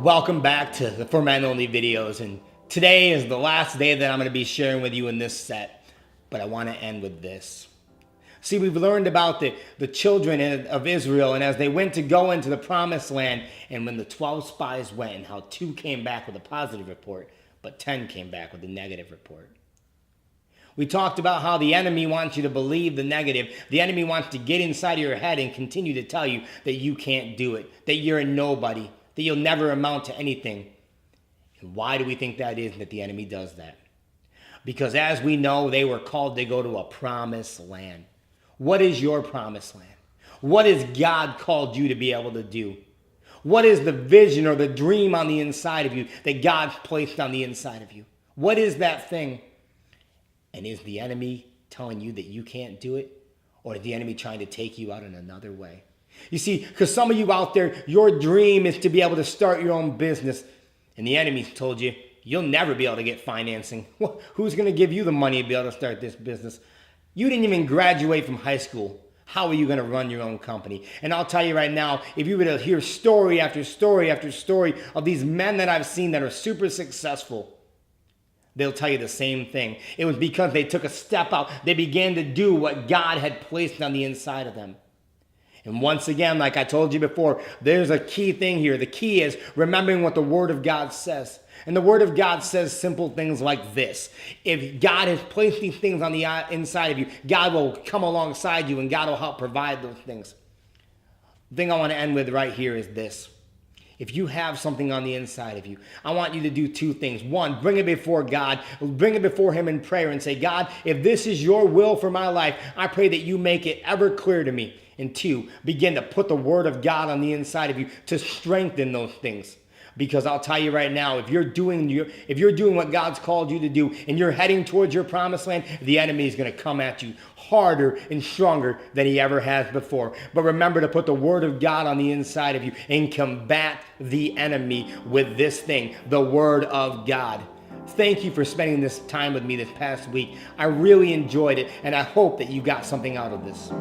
Welcome back to the For Men Only videos, and today is the last day that I'm going to be sharing with you in this set, but I want to end with this. See, we've learned about the children of Israel, and as they went to go into the promised land, and when the 12 spies went, and how 2 came back with a positive report, but 10 came back with a negative report. We talked about how the enemy wants you to believe the negative. The enemy wants to get inside of your head and continue to tell you that you can't do it, that you're a nobody, that you'll never amount to anything. And why do we think that is that the enemy does that? Because as we know, they were called to go to a promised land. What is your promised land? What has God called you to be able to do? What is the vision or the dream on the inside of you that God's placed on the inside of you? What is that thing? And is the enemy telling you that you can't do it? Or is the enemy trying to take you out in another way? You see, because some of you out there, your dream is to be able to start your own business. And the enemy's told you, you'll never be able to get financing. Well, who's going to give you the money to be able to start this business? You didn't even graduate from high school. How are you going to run your own company? And I'll tell you right now, if you were to hear story after story after story of these men that I've seen that are super successful, they'll tell you the same thing. It was because they took a step out. They began to do what God had placed on the inside of them. And once again, like I told you before, there's a key thing here. The key is remembering what the Word of God says. And the Word of God says simple things like this. If God has placed these things on the inside of you, God will come alongside you and God will help provide those things. The thing I want to end with right here is this. If you have something on the inside of you, I want you to do 2 things. 1, bring it before God. Bring it before Him in prayer and say, God, if this is your will for my life, I pray that you make it ever clear to me. And 2, begin to put the Word of God on the inside of you to strengthen those things. Because I'll tell you right now, if you're doing what God's called you to do and you're heading towards your promised land, the enemy is going to come at you harder and stronger than he ever has before. But remember to put the Word of God on the inside of you and combat the enemy with this thing, the Word of God. Thank you for spending this time with me this past week. I really enjoyed it, and I hope that you got something out of this.